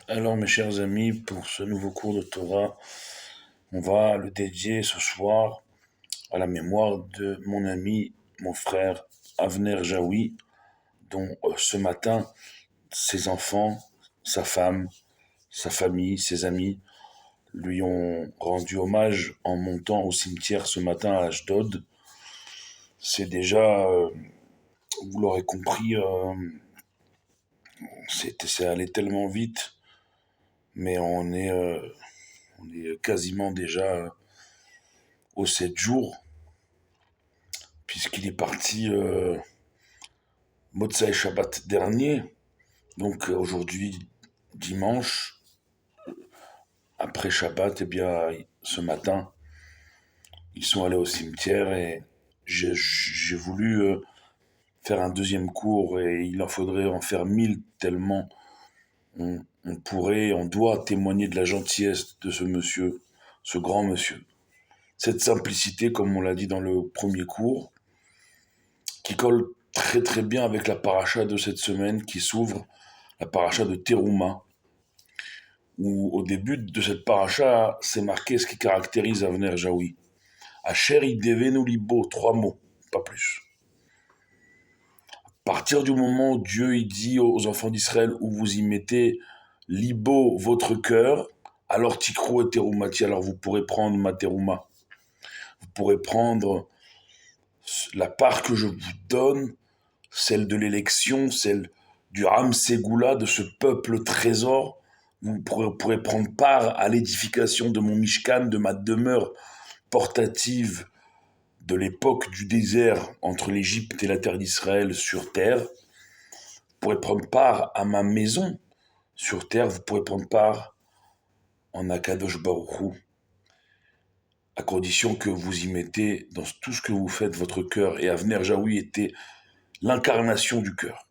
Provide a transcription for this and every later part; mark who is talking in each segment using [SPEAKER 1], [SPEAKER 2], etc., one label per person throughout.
[SPEAKER 1] Alors, mes chers amis, pour ce nouveau cours de Torah, on va le dédier ce soir à la mémoire de mon ami, mon frère Avner Jaoui, dont ce matin, ses enfants, sa femme, sa famille, ses amis lui ont rendu hommage en montant au cimetière ce matin à Ashdod. C'est déjà, vous l'aurez compris, c'est allé tellement vite, mais on est quasiment déjà aux 7 jours, puisqu'il est parti Motsai Shabbat dernier, donc aujourd'hui dimanche, après Shabbat, eh bien ce matin, ils sont allés au cimetière et j'ai voulu faire un deuxième cours et il en faudrait en faire 1000 tellement on doit témoigner de la gentillesse de ce monsieur, ce grand monsieur. Cette simplicité, comme on l'a dit dans le premier cours, qui colle très très bien avec la paracha de cette semaine qui s'ouvre, la paracha de Teruma, où au début de cette paracha, c'est marqué ce qui caractérise Avner Jaoui. Asher idevenu libo, 3 mots, pas plus. À partir du moment où Dieu il dit aux enfants d'Israël, où vous y mettez libo, votre cœur, alors tikrou et terumati, alors vous pourrez prendre ma teruma. Vous pourrez prendre la part que je vous donne, celle de l'élection, celle du Ram Ségoula, de ce peuple trésor. Vous pourrez prendre part à l'édification de mon Mishkan, de ma demeure portative de l'époque du désert entre l'Égypte et la terre d'Israël sur terre. Vous pourrez prendre part à ma maison sur terre. Vous pourrez prendre part en Akadosh Baruch Hu, à condition que vous y mettez dans tout ce que vous faites votre cœur. Et Avner Jaoui était l'incarnation du cœur.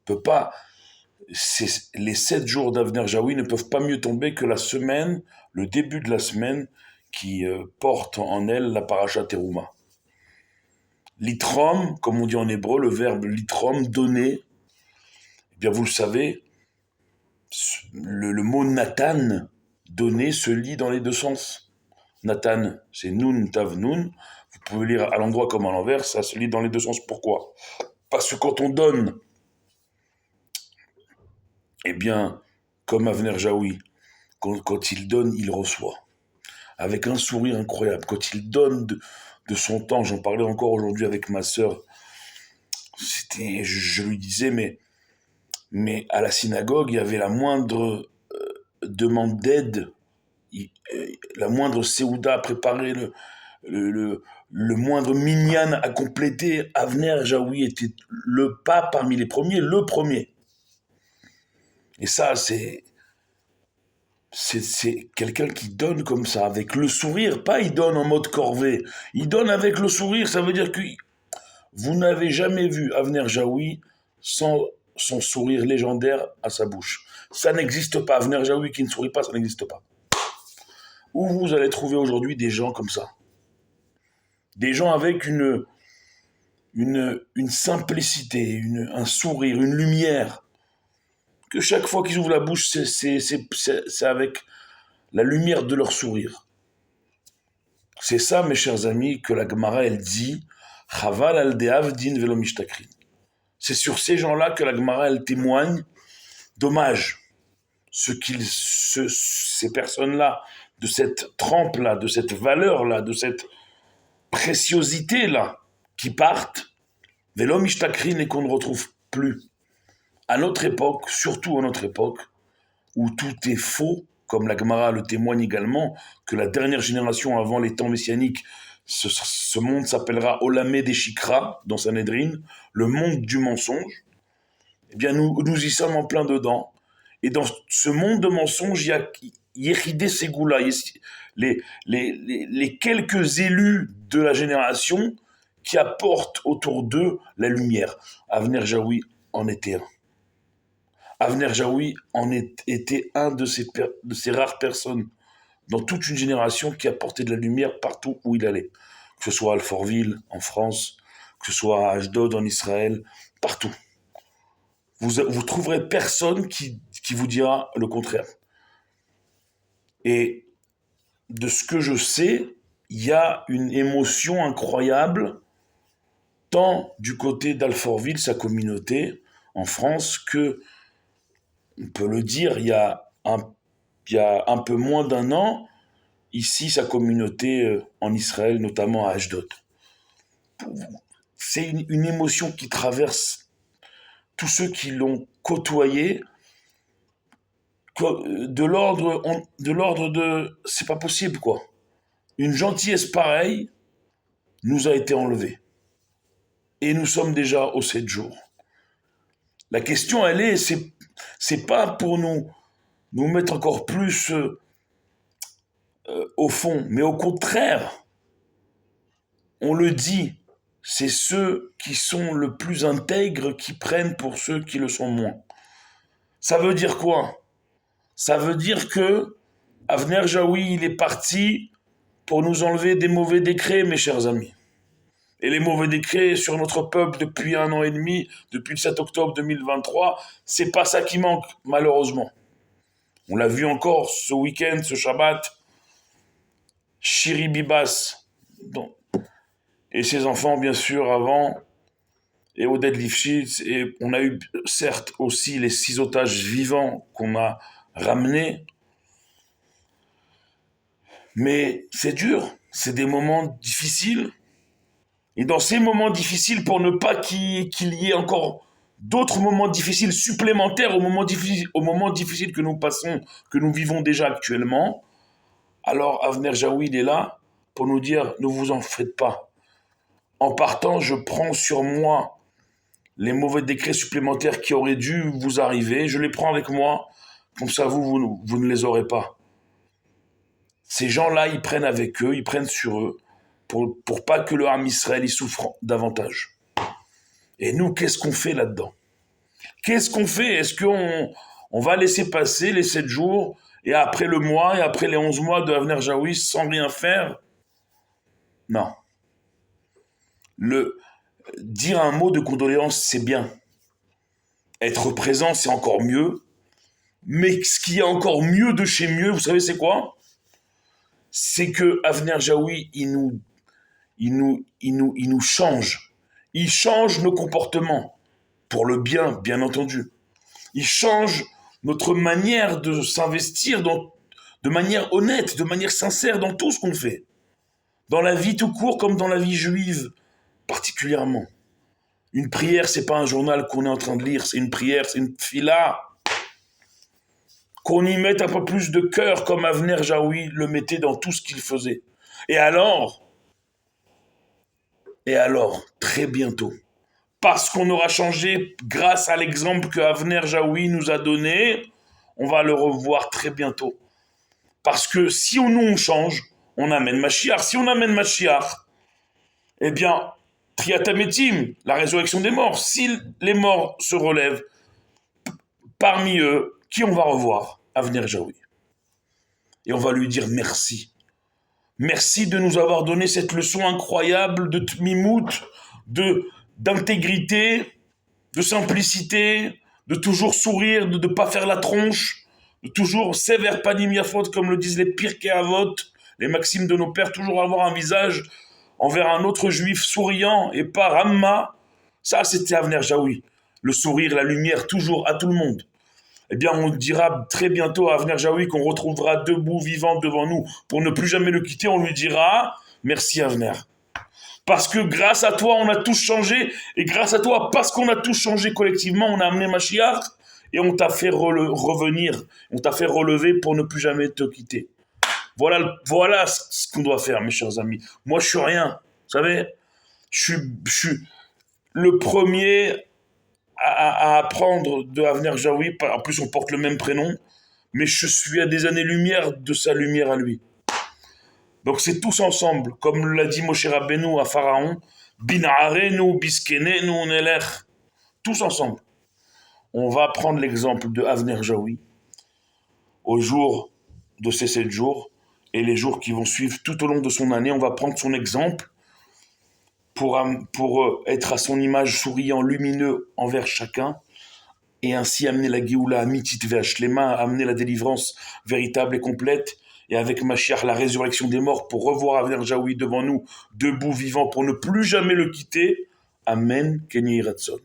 [SPEAKER 1] Peut pas, les 7 jours d'Avner Jaoui ne peuvent pas mieux tomber que la semaine, le début de la semaine qui porte en elle la paracha Teruma. Litrom, comme on dit en hébreu, le verbe litrom, donner, eh bien vous le savez, le mot Nathan, donner, se lit dans les deux sens. Nathan, c'est Nun Tav Nun. Vous pouvez lire à l'endroit comme à l'envers, ça se lit dans les deux sens. Pourquoi ? Parce que quand on donne, eh bien, comme Avner Jaoui, quand il donne, il reçoit. Avec un sourire incroyable. Quand il donne de son temps, j'en parlais encore aujourd'hui avec ma sœur, je lui disais, mais à la synagogue, il y avait la moindre demande d'aide, la moindre séouda à préparer, le moindre minyan à compléter. Avner Jaoui était le pas parmi les premiers, le premier. Et ça, c'est quelqu'un qui donne comme ça, avec le sourire, pas il donne en mode corvée, il donne avec le sourire, ça veut dire que vous n'avez jamais vu Avner Jaoui sans son sourire légendaire à sa bouche. Ça n'existe pas, Avner Jaoui qui ne sourit pas, ça n'existe pas. Où vous allez trouver aujourd'hui des gens comme ça. Des gens avec une simplicité, un sourire, une lumière, que chaque fois qu'ils ouvrent la bouche, c'est avec la lumière de leur sourire. C'est ça, mes chers amis, que la Gemara, elle dit, Chaval al deavdin velo mishtakrin. C'est sur ces gens-là que la Gemara, elle témoigne. Dommage, ces personnes-là, de cette trempe-là, de cette valeur-là, de cette préciosité-là, qui partent, velo mishtakrin, et qu'on ne retrouve plus. À notre époque, surtout à notre époque, où tout est faux, comme la Gemara le témoigne également, que la dernière génération avant les temps messianiques, ce monde s'appellera Olamé des Shikra, dans Sanhedrin, le monde du mensonge. Eh bien, nous y sommes en plein dedans. Et dans ce monde de mensonges, il y a Yechidé Ségoula, les quelques élus de la génération qui apportent autour d'eux la lumière. Avner Jaoui en était un. Avner Jaoui était un de ces rares personnes dans toute une génération qui apportait de la lumière partout où il allait. Que ce soit à Alfortville, en France, que ce soit à Ashdod, en Israël, partout. Vous trouverez personne qui qui vous dira le contraire. Et de ce que je sais, il y a une émotion incroyable, tant du côté d'Alfortville, sa communauté, en France, que, on peut le dire, il y a un peu moins d'un an, ici, sa communauté en Israël, notamment à Ashdod. C'est une émotion qui traverse tous ceux qui l'ont côtoyé, de l'ordre de c'est pas possible, quoi. Une gentillesse pareille nous a été enlevée. Et nous sommes déjà aux 7 jours. La question, c'est pas pour nous mettre encore plus au fond, mais au contraire, on le dit, c'est ceux qui sont le plus intègres qui prennent pour ceux qui le sont moins. Ça veut dire quoi? Ça veut dire que Avner Jaoui, il est parti pour nous enlever des mauvais décrets, mes chers amis. Et les mauvais décrets sur notre peuple depuis 1 an et demi, depuis le 7 octobre 2023, c'est pas ça qui manque, malheureusement. On l'a vu encore ce week-end, ce Shabbat, Shiri Bibas, et ses enfants, bien sûr, avant, et Oded Lifshitz, et on a eu, certes, aussi les 6 otages vivants qu'on a ramenés, mais c'est dur, c'est des moments difficiles, et dans ces moments difficiles, pour ne pas qu'il y ait encore d'autres moments difficiles supplémentaires aux moments difficiles que nous passons, que nous vivons déjà actuellement, alors Avner Jaoui, il est là pour nous dire, ne vous en faites pas. En partant, je prends sur moi les mauvais décrets supplémentaires qui auraient dû vous arriver, je les prends avec moi, comme ça vous ne les aurez pas. Ces gens-là, ils prennent avec eux, ils prennent sur eux, pour pas que le Ham Israël y souffre davantage. Et nous, qu'est-ce qu'on fait là-dedans? Qu'est-ce qu'on fait? Est-ce qu'on va laisser passer les 7 jours, et après le mois, et après les 11 mois de Avner Jaoui sans rien faire? Non. Dire un mot de condoléance, c'est bien. Être présent, c'est encore mieux. Mais ce qui est encore mieux de chez mieux, vous savez c'est quoi? C'est que Avner Jaoui, il nous change. Il change nos comportements. Pour le bien, bien entendu. Il change notre manière de s'investir de manière honnête, de manière sincère dans tout ce qu'on fait. Dans la vie tout court comme dans la vie juive particulièrement. Une prière, c'est pas un journal qu'on est en train de lire, c'est une prière, c'est une tfila. Qu'on y mette un peu plus de cœur comme Avner Jaoui le mettait dans tout ce qu'il faisait. Et alors, très bientôt, parce qu'on aura changé grâce à l'exemple que Avner Jaoui nous a donné, on va le revoir très bientôt. Parce que si on change, on amène Mashiach. Si on amène Mashiach, eh bien, Triatametim, la résurrection des morts, si les morts se relèvent, parmi eux, qui on va revoir? Avner Jaoui. Et on va lui dire merci. Merci de nous avoir donné cette leçon incroyable de tmimout, d'intégrité, de simplicité, de toujours sourire, de ne pas faire la tronche, de toujours sévère panim yafot, comme le disent les Pirkei Avot, les maximes de nos pères, toujours avoir un visage envers un autre juif souriant et pas Ramma. Ça, c'était Avner Jaoui. Le sourire, la lumière, toujours à tout le monde. Eh bien, on dira très bientôt à Avner Jaoui qu'on retrouvera debout, vivant devant nous, pour ne plus jamais le quitter. On lui dira « Merci Avner ». Parce que grâce à toi, on a tous changé, et grâce à toi, parce qu'on a tous changé collectivement, on a amené Mashiach, et on t'a fait revenir, on t'a fait relever pour ne plus jamais te quitter. Voilà ce qu'on doit faire, mes chers amis. Moi, je suis rien, vous savez, je suis le premier à apprendre de Avner Jaoui. En plus, on porte le même prénom, mais je suis à des années-lumière de sa lumière à lui. Donc c'est tous ensemble, comme l'a dit Moshe Rabbeinu à Pharaon, Bin'arenu, Biskenenu, Nelech, tous ensemble. On va prendre l'exemple de Avner Jaoui au jour de ces 7 jours et les jours qui vont suivre tout au long de son année. On va prendre son exemple pour être à son image souriant, lumineux envers chacun et ainsi amener la Géoula Amitit Ve'Ashlema, amener la délivrance véritable et complète, et avec Mashiach la résurrection des morts pour revoir Avner Jaoui devant nous, debout, vivant, pour ne plus jamais le quitter. Amen, Kenny Ratson.